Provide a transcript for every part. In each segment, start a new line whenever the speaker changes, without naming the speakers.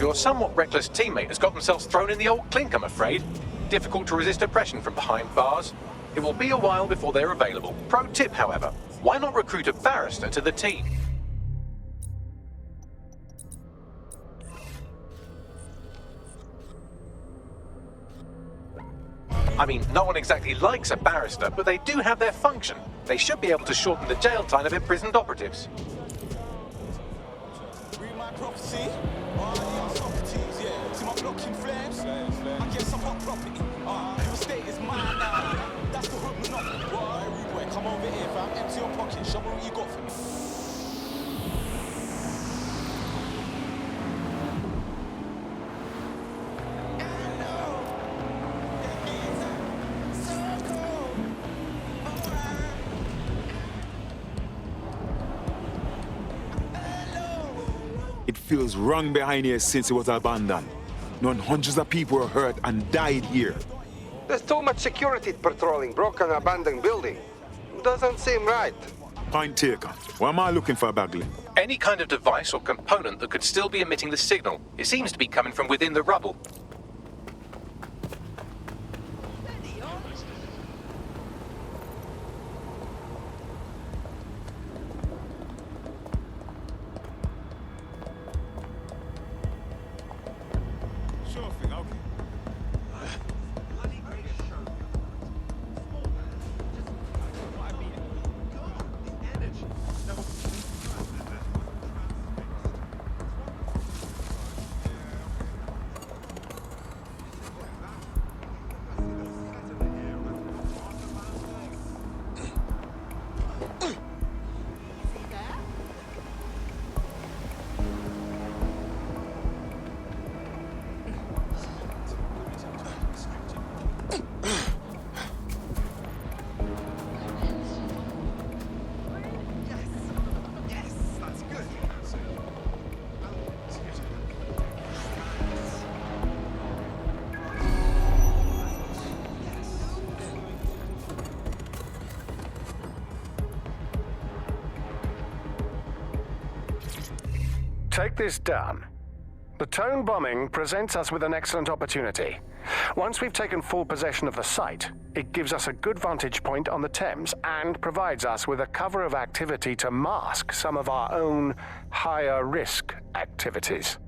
Your somewhat reckless teammate has got themselves thrown in the old clink, I'm afraid. Difficult to resist oppression from behind bars. It will be a while before they're available. Pro tip, however, why not recruit a barrister to the team? I mean, no one exactly likes a barrister, but they do have their function. They should be able to shorten the jail time of imprisoned operatives.
Read my prophecy. Socrates, yeah. See my block in flames. I get some hot property. Your estate is mine now. That's the hood monopoly. What? Rude boy, come over here, fam. Empty your pocket. Show me what you got for me.
It feels wrong behind here since it was abandoned. Known hundreds of people were hurt and died here.
There's too much security patrolling broken abandoned building. Doesn't seem right.
Point taken. What am I looking for, Bagley?
Any kind of device or component that could still be emitting the signal. It seems to be coming from within the rubble.
Sure thing, okay.
Take this down. The Tone bombing presents us with an excellent opportunity. Once we've taken full possession of the site, it gives us a good vantage point on the Thames and provides us with a cover of activity to mask some of our own higher risk activities.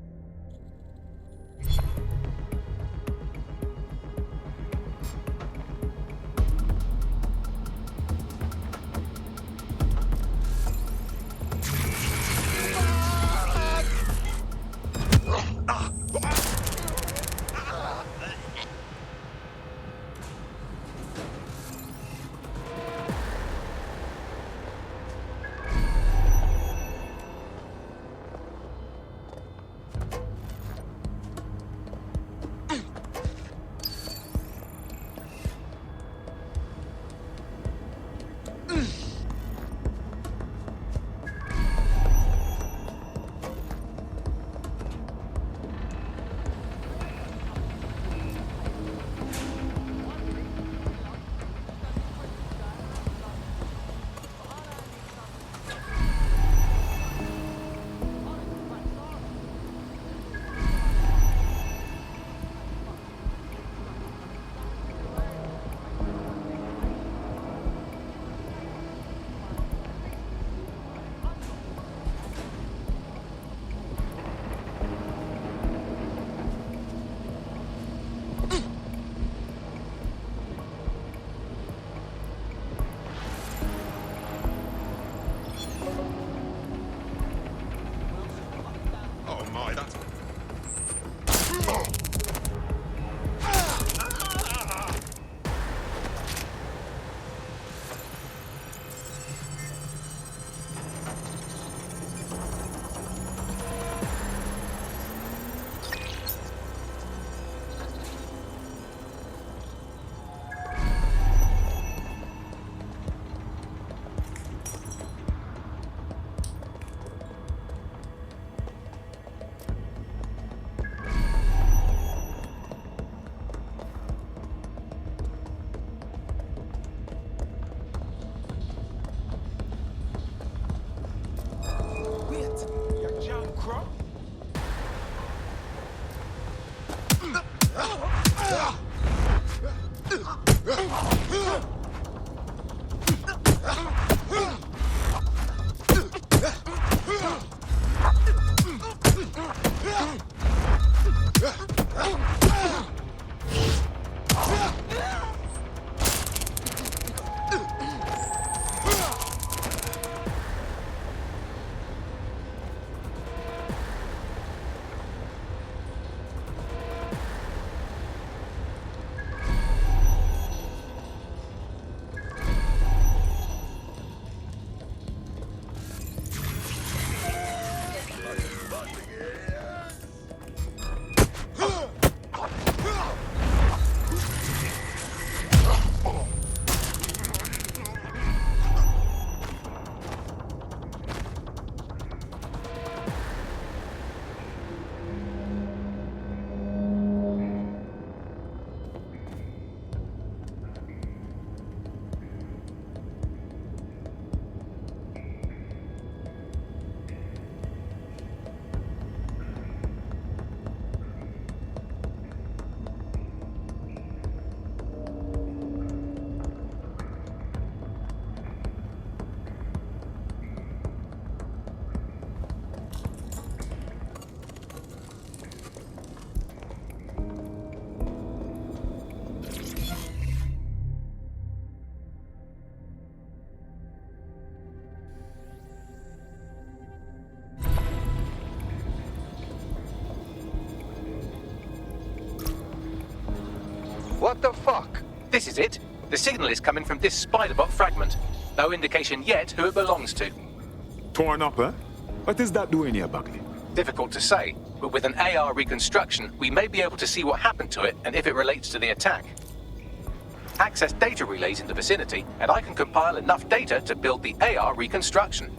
the fuck?
This is it. The signal is coming from this spider-bot fragment. No indication yet who it belongs to.
Torn up, huh? What is that doing here, Buckley?
Difficult to say, but with an AR reconstruction, we may be able to see what happened to it and if it relates to the attack. Access data relays in the vicinity, and I can compile enough data to build the AR reconstruction.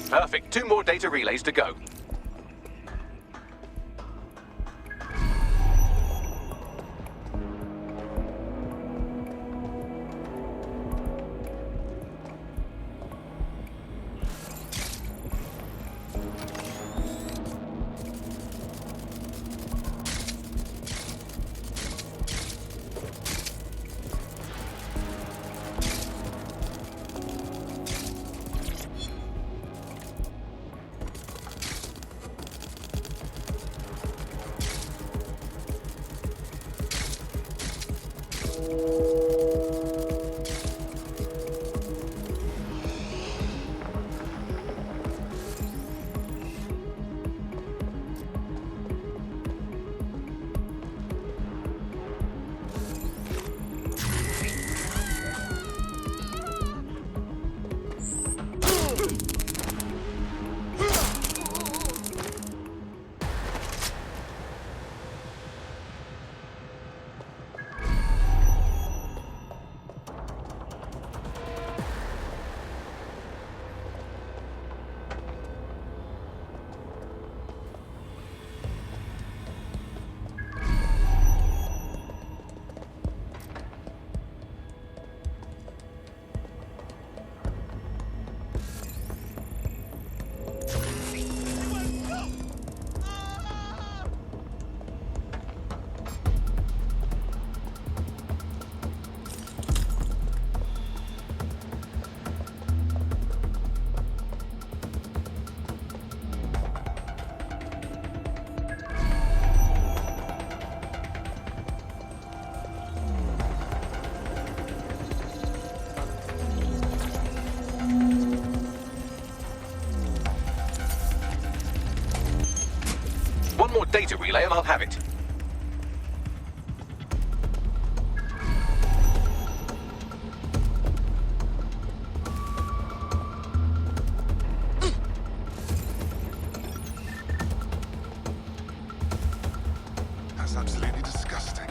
Perfect. 2 more data relays to go. One more data relay and I'll have it.
That's absolutely disgusting.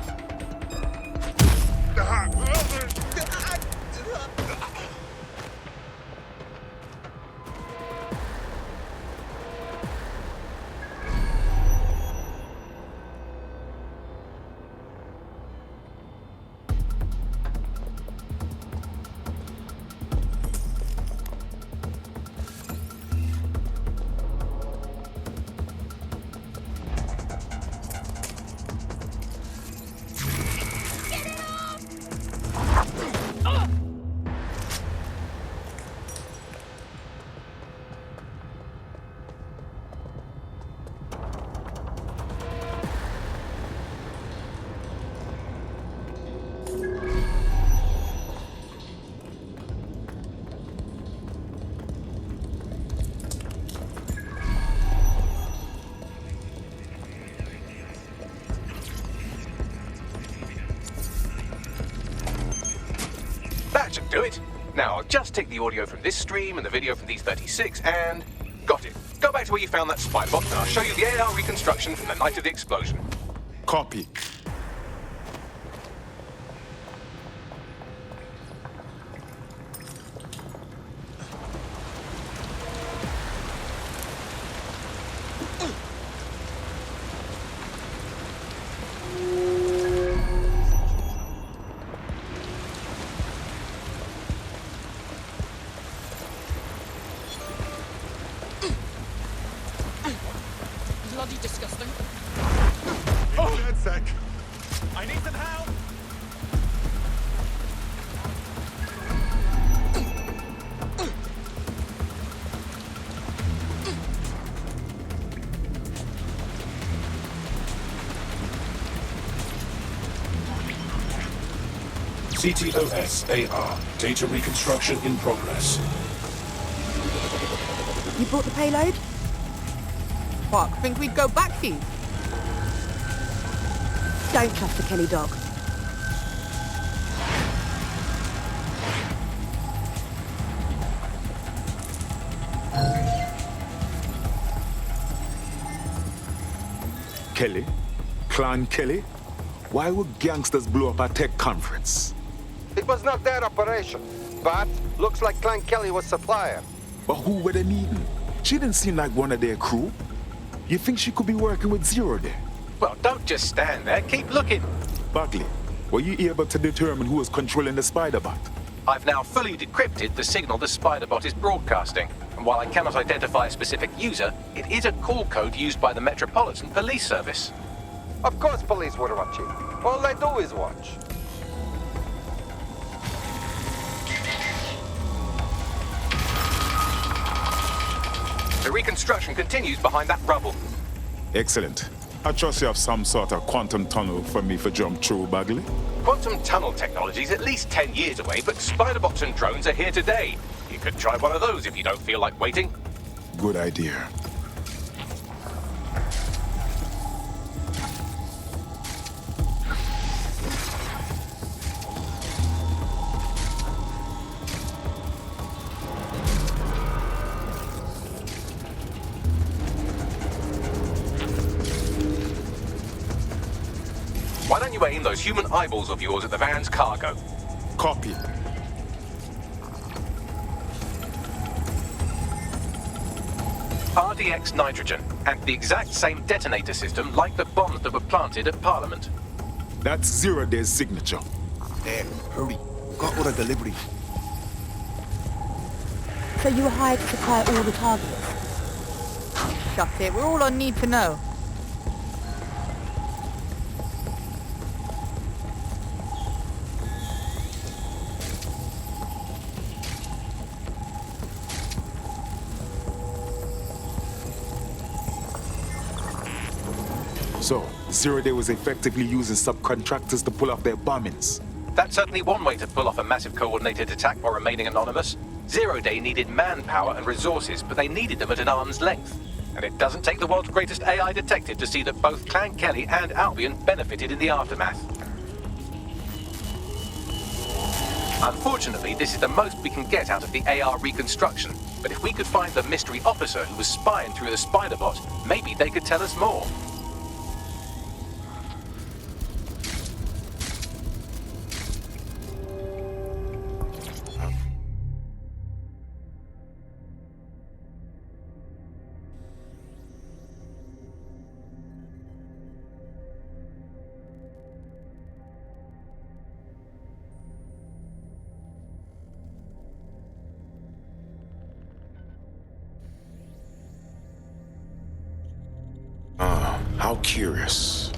That should do it. Now, I'll just take the audio from this stream and the video from these 36 and... got it. Go back to where you found that spy bot and I'll show you the AR reconstruction from the night of the explosion.
Copy.
bloody disgusting.
Oh, that's sec.
I need some help.
CTOS AR. Data reconstruction in progress.
You brought the payload?
Fuck, think we'd go back for you?
Don't trust the Kelly dog.
Kelly? Clan Kelly? Why would gangsters blow up a tech conference?
It was not their operation, but looks like Clan Kelly was supplier.
But who were they meeting? She didn't seem like one of their crew. You think she could be working with Zero there?
Well, don't just stand there. Keep looking.
Bagley, were you able to determine who was controlling the spider bot?
I've now fully decrypted the signal the Spider-Bot is broadcasting. And while I cannot identify a specific user, it is a call code used by the Metropolitan Police Service.
Of course police were watching. All they do is watch.
The reconstruction continues behind that rubble.
Excellent. I trust you have some sort of quantum tunnel for me for jump through, Bagley.
Quantum tunnel technology is at least 10 years away, but Spider-Bots and drones are here today. You could try one of those if you don't feel like waiting.
Good idea.
Why don't you aim those human eyeballs of yours at the van's cargo?
Copy.
RDX nitrogen, and the exact same detonator system like the bombs that were planted at Parliament.
That's Zero Day's signature.
Damn, hurry. Got order delivery.
So you were hired to supply all the targets?
Shut it, we're all on need to know.
So, Zero Day was effectively using subcontractors to pull off their bombings.
That's certainly one way to pull off a massive coordinated attack while remaining anonymous. Zero Day needed manpower and resources, but they needed them at an arm's length. And it doesn't take the world's greatest AI detective to see that both Clan Kelly and Albion benefited in the aftermath. Unfortunately, this is the most we can get out of the AR reconstruction. But if we could find the mystery officer who was spying through the Spider-Bot, maybe they could tell us more.
How curious.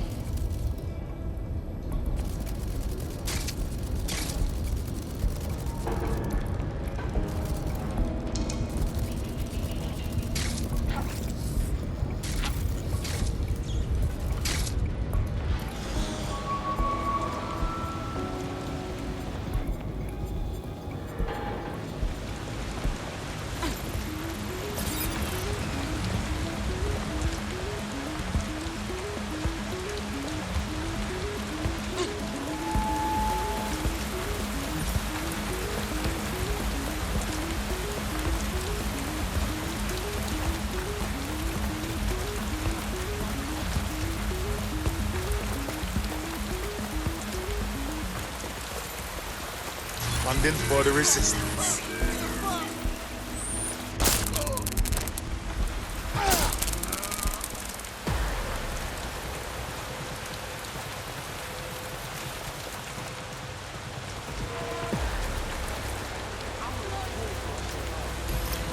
Funding for the resistance.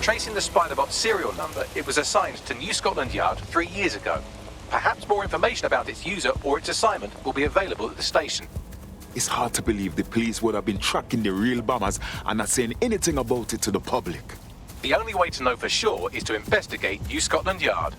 Tracing the Spider-Bot serial number, it was assigned to New Scotland Yard 3 years ago. Perhaps more information about its user or its assignment will be available at the station.
It's hard to believe the police would have been tracking the real bombers and not saying anything about it to the public.
The only way to know for sure is to investigate New Scotland Yard.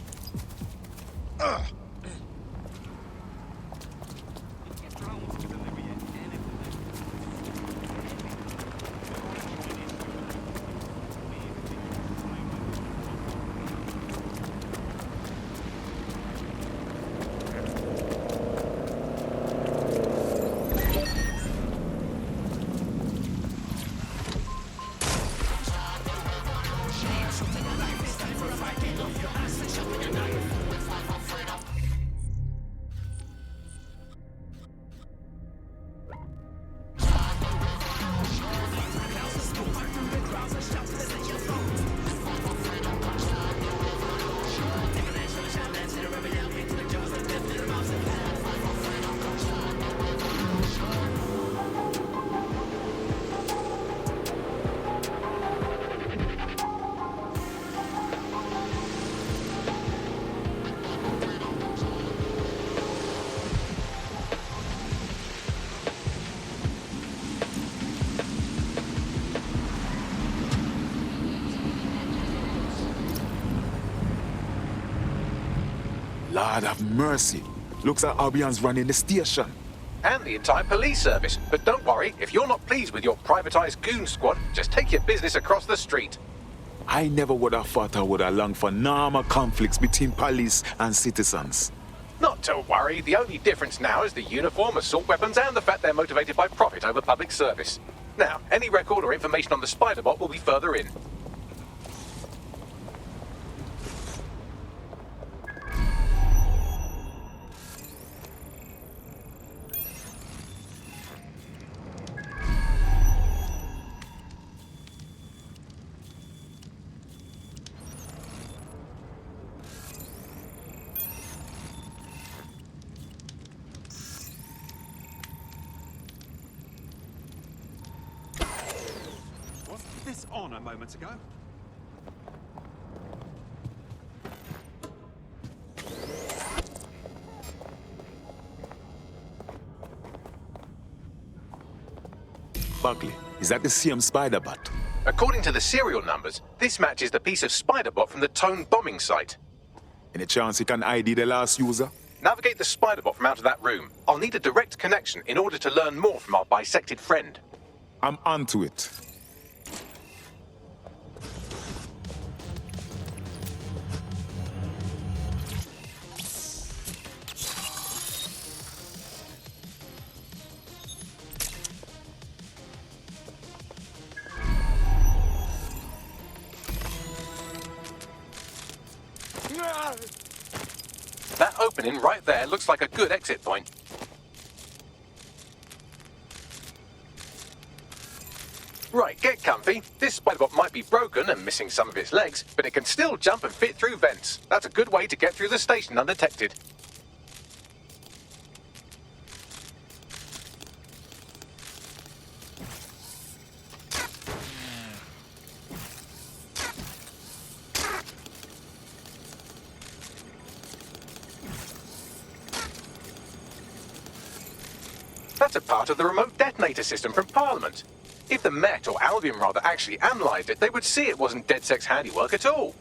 Lord have mercy. Looks like Albion's running the station.
And the entire police service. But don't worry, if you're not pleased with your privatized goon squad, just take your business across the street.
I never would have thought I would have longed for normal conflicts between police and citizens.
Not to worry, the only difference now is the uniform, assault weapons, and the fact they're motivated by profit over public service. Now, any record or information on the Spider-Bot will be further in.
This on a moment ago.
Buckley, is that the same Spider-Bot?
According to the serial numbers, this matches the piece of Spider-Bot from the Tone bombing site.
Any chance you can ID the last user?
Navigate the Spider-Bot from out of that room. I'll need a direct connection in order to learn more from our bisected friend.
I'm onto it.
That opening right there looks like a good exit point. Right, get comfy. This Spider-Bot might be broken and missing some of its legs, but it can still jump and fit through vents. That's a good way to get through the station undetected. That's a part of the remote detonator system from Parliament. If the Met, or Albion rather, actually analysed it, they would see it wasn't DedSec's handiwork at all.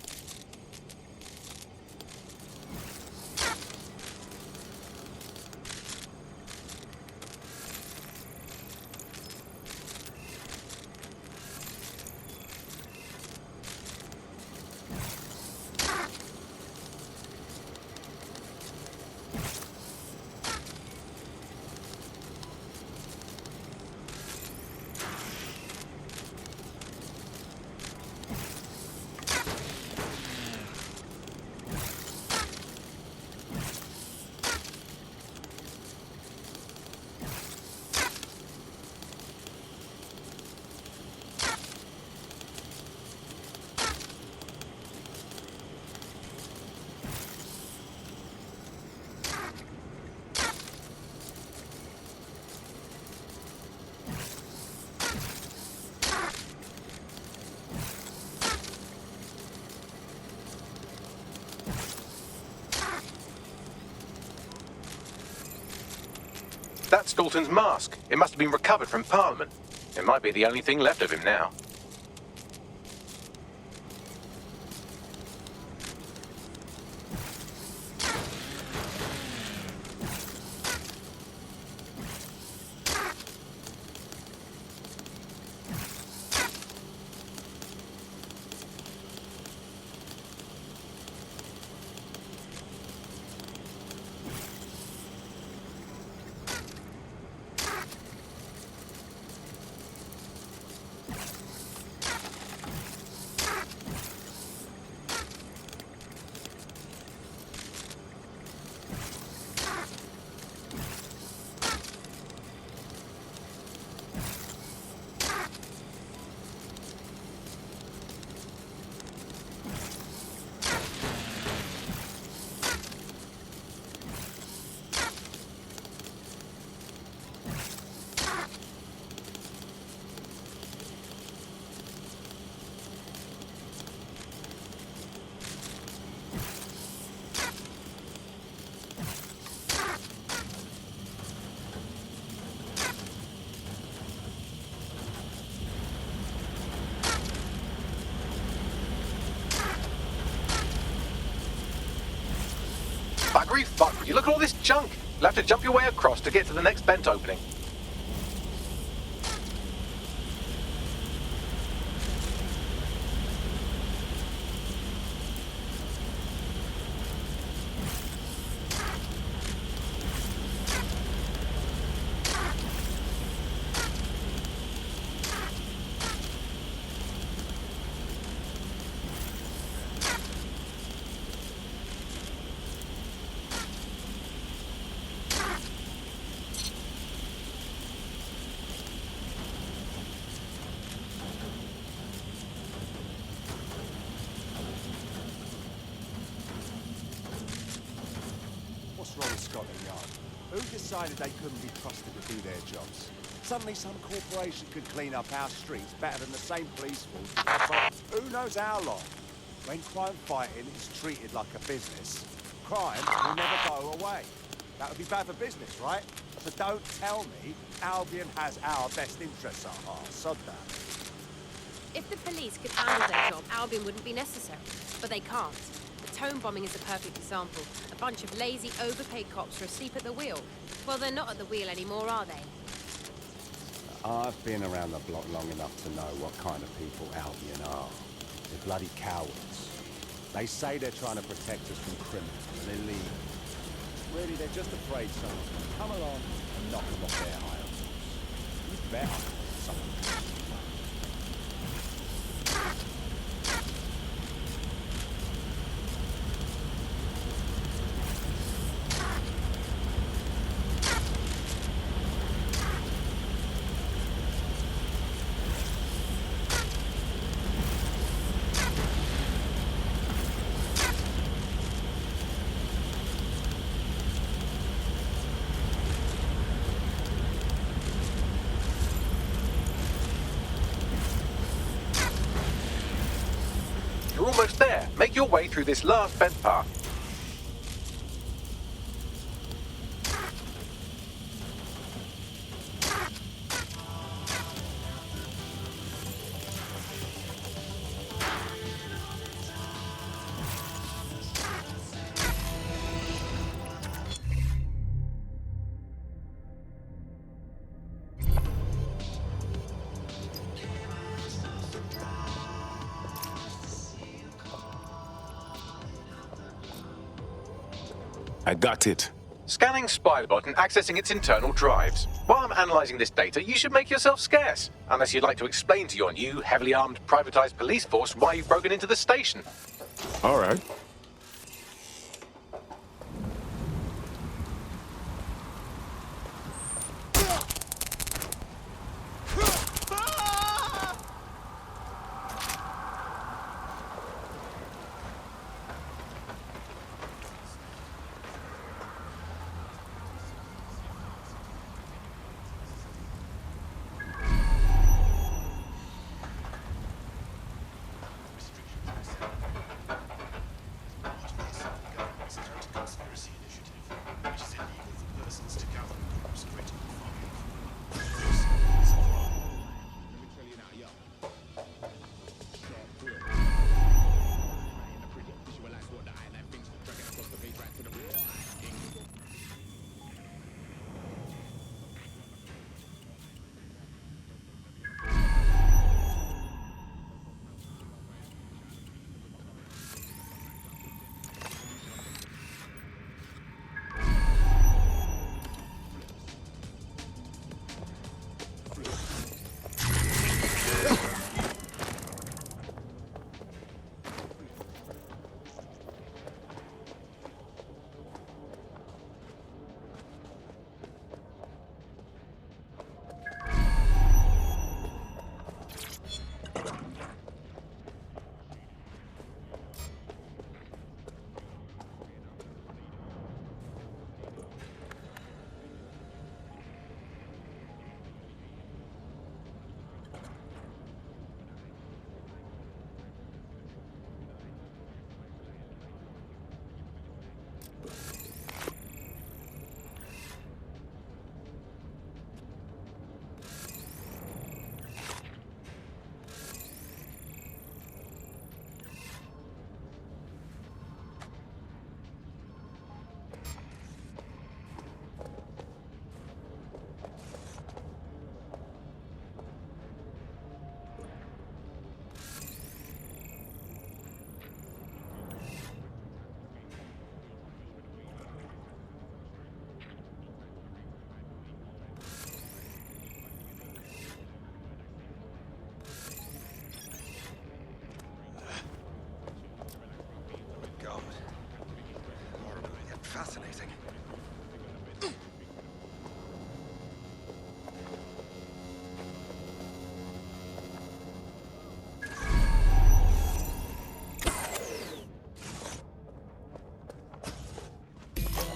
That's Dalton's mask. It must have been recovered from Parliament. It might be the only thing left of him now. Buggery, you look at all this junk. You'll have to jump your way across to get to the next vent opening.
What's wrong with Scotland Yard? Who decided they couldn't be trusted to do their jobs? Suddenly some corporation could clean up our streets better than the same police force for who knows how long. When crime fighting is treated like a business, crime will never go away. That would be bad for business, right? So don't tell me Albion has our best interests at heart. Sod that.
If the police could handle their job, Albion wouldn't be necessary. But they can't. The tone bombing is a perfect example. A bunch of lazy, overpaid cops are asleep at the wheel. Well, they're not at the wheel anymore, are they?
I've been around the block long enough to know what kind of people Albion are. They're bloody cowards. They say they're trying to protect us from criminals, and they leave. Really, they're just afraid someone's going to come along and knock them off their high horse. You bet someone comes.
You're almost there. Make your way through this last vent path.
I got it.
Scanning Spybot and accessing its internal drives. While I'm analysing this data, you should make yourself scarce. Unless you'd like to explain to your new, heavily armed, privatised police force why you've broken into the station.
All right.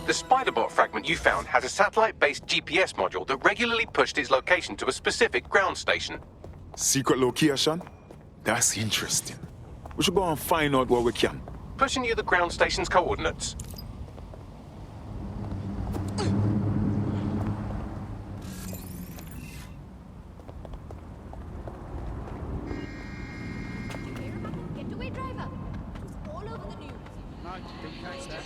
The spider-bot fragment you found has a satellite-based GPS module that regularly pushed its location to a specific ground station.
Secret location? That's interesting. We should go and find out what we can.
Pushing you the ground station's coordinates.
Getaway driver. It's all over the news.
No, didn't catch that.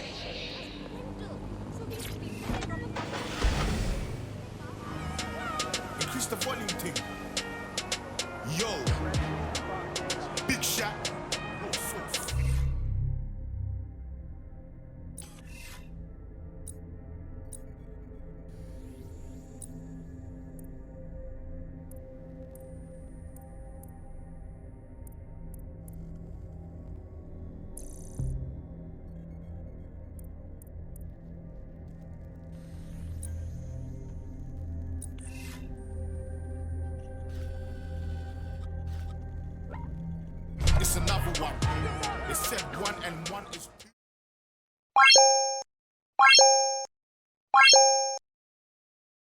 Increase the volume thing. Yo. Big shot. No sauce. It's another one. They said 1 and 1 is 2.